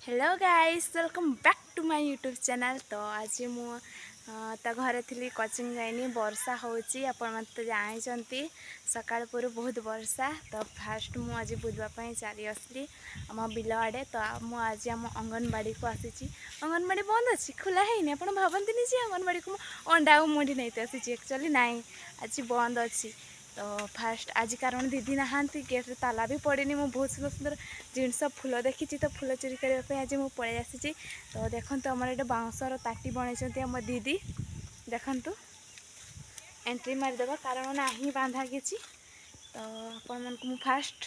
Hello guys welcome back to my YouTube channel. तो आज मु तो घरे थी कोचिंग जाइनी वर्षा होची आपण मत जानते सकाळ पूर्व बहुत वर्षा। तो फास्ट मु आज बुझापी चली आसली आम बिल आड़े। तो आज आम अंगनवाड़ी को आसी। अंगनवाड़ी बंद अच्छी खोला है आप भावती जी अंगनवाड़ी को अंडा मुंडी नहीं आसी एक्चुअली नाई आज बंद अच्छी। तो फास्ट आज कारण दीदी नहांती गेट्रे ताला भी पड़ेनी मु बहुत सुंदर सुंदर जिनस फूल देखी तो फूल चोरी करने आज मुझे पलि आसी। तो देखो आम ये बाउंसर ताटी बनई आम दीदी देखु एंट्री मारिदेव कारण ना बांधा कि। तो आपण मन को फास्ट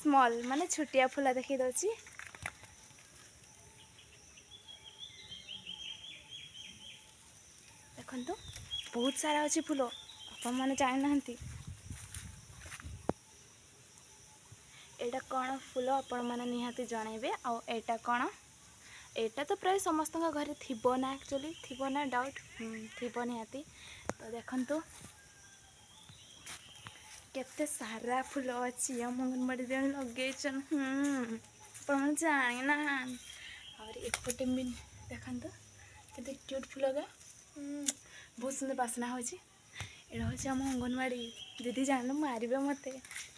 स्मॉल माने छोटिया फूल देखी दौची। देखु बहुत सारा अच्छी फूल आपण मैंने जानी ना एटा कौन फूल आपण मैंने निहाती जनइबे आटा कौन एटा तो प्राय समस्त घरे थीबो ना एक्चुअली थीबो ना डाउट थीबो निहाती। तो देखंतु केते सारा फूल अच्छी अंगनवाड़ी जन लगेचन आपण जानी ना और एपटे भी देखंतु केते क्यूट फूल गा बहुत सुंदर बासना होची। एटा हूँ आम अंगनवाड़ी दीदी जान मारे मत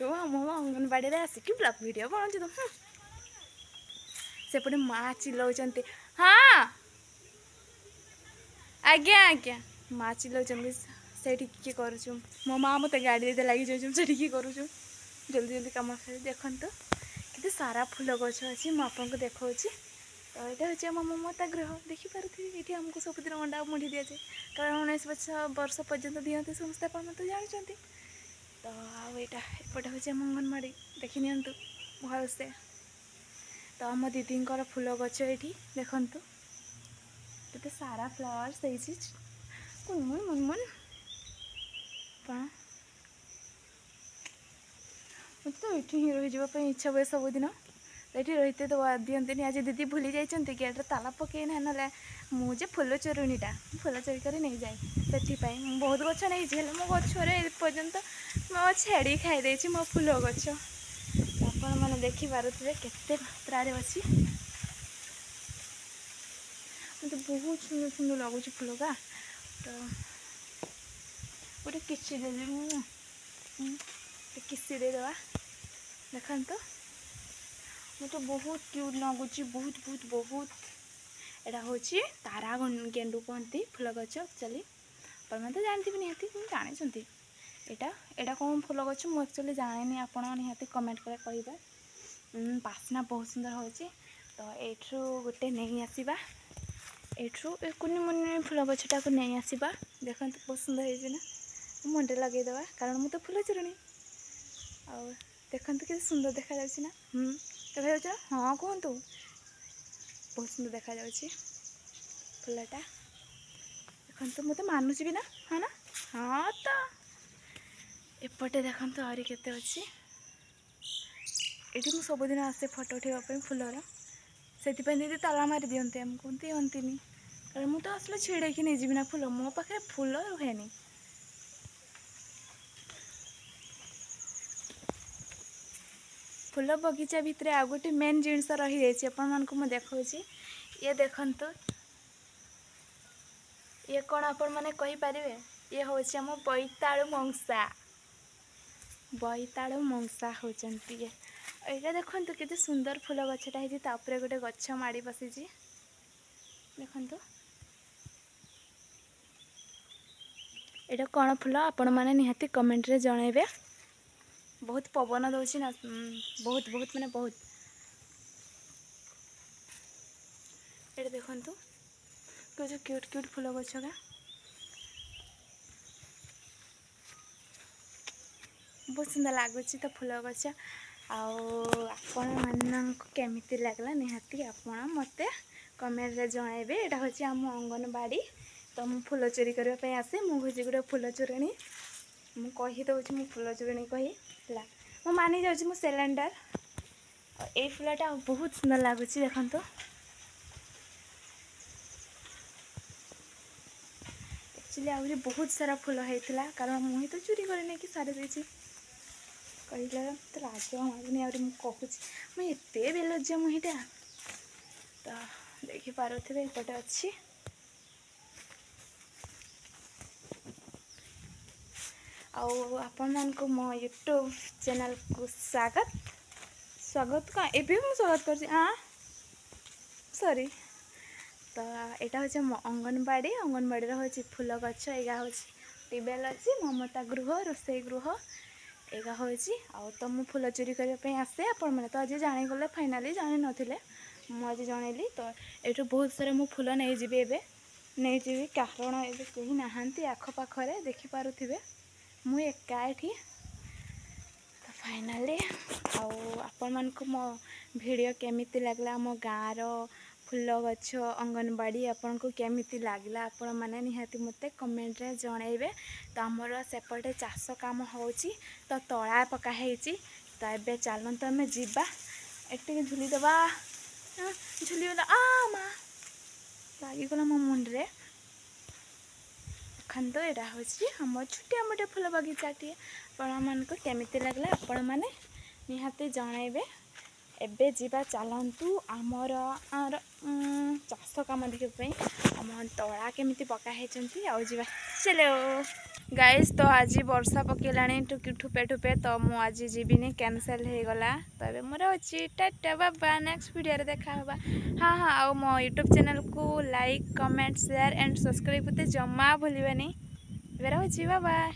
आम अंगनवाड़ी आसिक ब्लॉग वीडियो बनाऊँ तुम सेपटे माँ चिल्लाउंट हाँ आज्ञा आज्ञा माँ चिल्लाउंट से किए कर मो माँ मत गाड़ी दे लगी जाऊँ से करूँ जल्दी जल्दी कम कर देखु के सारा फूल गछ अच्छी मुझे देखा। तो यहाँ हूँ आम ममता गृह देखिपे ये आमको सबुदिन अंडा मुढ़ी दि जाए कारण 19 वर्ष पर्यंत दिखते समस्त आप जानते। तो आईटा हूँ आम अंगनवाड़ी देखी नि भल से। तो आम दीदी फूल गछ ये देखु के सारा फ्लावर्स कुनमुन मुनमुन मत तो ये रही इच्छा हुए सबुदिन तो ये रही तो दिखते आज दीदी भूली जाइए गेट्रे ताला पकई ना ना मुझे फूल चोरुणीटा फूल चोरी कर नहीं जाए से बहुत गच नहीं मो गचरे पर्यंत मो छेड़ी खाईदे मो फूल गच आपण मैंने देखिपे केते मात्रा अच्छी तो बहुत सुंदर सुंदर लगुच फूल का। तो गोटे किसी देवी किसी देवा देखा तो मुझे बहुत क्यूट लगुच बहुत बहुत बहुत एटा हूँ तारा गेंडू कहती फूल गच एक्चुअली आप तो जानते निहाती जानी एटा कौन फूल गच मुझे एक्चुअली जानी आप निहाती कमेंट कर कह बास्ना बहुत सुंदर हो। तो एठू गोटे नहीं आसवा एठू कुनि मुनि फूल गछटा को नहीं आसवा देखते बहुत सुंदर है मुंडे लगेदेवा कारण मुझे तो फूल चोरुणी आ देखते कि सुंदर देखा ना कह हाँ कहतु बहुत सुंदर देखा फूलटा देखते मुझे मानुची भी ना हाँ ना हाँ। तो एपटे देखते आहरी केते अच्छी ये सबुदिन आसे फोटो उठाइवाई फूलर से दीदी ताला मारी दिखते आमको दिखती कारण मुझे तो आसले छिड़े नहीं जीवी ना फूल मो पाखे फूल रुहे। फूल बगीचा भितर आ गोटे मेन जिनस रही जाइए आपको देखा ये देखु ये कौन आपण मैंने कहींपारे ये हूँ आम बोईतालु मंसा होती ये देखु के सुंदर फूल गछटा है गोटे गछ माड़ी बसी देखु ये कौन फूल आपण मैंने निहाती कमेंट रे जनइबे। बहुत पवन दौर ना बहुत बहुत माने बहुत ये देखु जो क्यूट क्यूट फूल गछ का बहुत सुंदर लगुच। तो फूल गछ आपण केमिति लगला निहाती आपण मते कमेंट रे जनइबे। एटा होची आम अंगनवाड़ी तो मु फूल चोरी करने आसे मुझे गोटे फूल चोरणी मु कहीदे मु फूल चोरणी कही मु मानि जाऊँ मु सिलेंडर ये फूलटा बहुत सुंदर लगुच देखु एक्चुअली आहरी बहुत सारा फूल होता कारण मुझे तो चोरी कर नहीं कि सारी देती कहला तो लाज मारूनी आहरी कहूँ मुझे बेलज्जा मुहीटा ତ ଦେଖିପାରୁଥିବେ ଏପଟେ ଅଛି। ଆଉ ଆପଣମାନଙ୍କୁ ମୋ ୟୁଟ୍ୟୁବ୍ ଚ୍ୟାନେଲ୍କୁ ସ୍ୱାଗତ କ'ଣ ଏବେ ମୁଁ ସ୍ୱାଗତ କରୁଛି ସରି। ତ ଏଇଟା ହେଉଛି ମୋ ଅଙ୍ଗନବାଡ଼ିର ହେଉଛି ଫୁଲ ଗଛ। ଏଇଟା ହେଉଛି ଟ୍ୟୁବୱେଲ୍ ଅଛି, ମମତା ଗୃହ, ରୋଷେଇ ଗୃହ ଏଇଟା ହେଉଛି। ଆଉ ତ ମୁଁ ଫୁଲ ଚୋରି କରିବା ପାଇଁ ଆସେ। ଆପଣମାନେ ତ ଆଜି ଜାଣିଗଲେ, ଫାଇନାଲି ଜାଣିନଥିଲେ, ମୁଁ ଆଜି ଜଣେଇଲି। ତ ଏଇଠୁ ବହୁତ ସାରା ମୁଁ ଫୁଲ ନେଇଯିବି କାରଣ ଏବେ କେହି ନାହାନ୍ତି ଆଖପାଖରେ, ଦେଖିପାରୁଥିବେ ମୁଁ ଏକା ଏଠି। ତ ଫାଇନାଲି ଆଉ ଆପଣମାନଙ୍କୁ ମୋ ଭିଡ଼ିଓ କେମିତି ଲାଗିଲା, ଆମ ଗାଁର ଫୁଲ ଗଛ ଅଙ୍ଗନବାଡ଼ି ଆପଣଙ୍କୁ କେମିତି ଲାଗିଲା, ଆପଣମାନେ ନିହାତି ମୋତେ କମେଣ୍ଟରେ ଜଣାଇବେ। ତ ଆମର ସେପଟେ ଚାଷ କାମ ହେଉଛି, ତ ତଳା ପକା ହେଇଛି। ତ ଏବେ ଚାଲନ୍ତୁ ଆମେ ଯିବା, ଏଠିକି ଝୁଲିଦେବା। ଝୁଲିଗଲା, ମା ଲାଗିଗଲା ମୋ ମୁଣ୍ଡରେ। ଦେଖନ୍ତୁ ଏଇଟା ହେଉଛି ଆମ ଛୋଟିଆ ମୋଟିଆ ଫୁଲ ବଗିଚାଟିଏ। ଆପଣମାନଙ୍କୁ କେମିତି ଲାଗିଲା ଆପଣମାନେ ନିହାତି ଜଣାଇବେ। ଏବେ ଯିବା, ଚାଲନ୍ତୁ ଆମର ଚାଷ କାମ ଦେଖିବା ପାଇଁ ଆମ ତଳା କେମିତି ପକା ହେଇଛନ୍ତି। ଆଉ ଯିବା, ଚାଲ ଗାଇସ୍। ତ ଆଜି ବର୍ଷା ପକେଇଲାଣି ଠୁପେ ଠୁପେ, ତ ମୁଁ ଆଜି ଯିବିନି, କ୍ୟାନସେଲ୍ ହେଇଗଲା। ତ ଏବେ ମୋର ଅଛି ଟାଟା ବାବା, ନେକ୍ସଟ ଭିଡ଼ିଓରେ ଦେଖାହେବା। ହଁ ଆଉ ମୋ ୟୁଟ୍ୟୁବ୍ ଚ୍ୟାନେଲ୍କୁ like, comment, share and subscribe କରତେ ଜମା ଭୁଲିବେନି। ଏବେ ରହୁଛି, ବାଏ ବାଏ।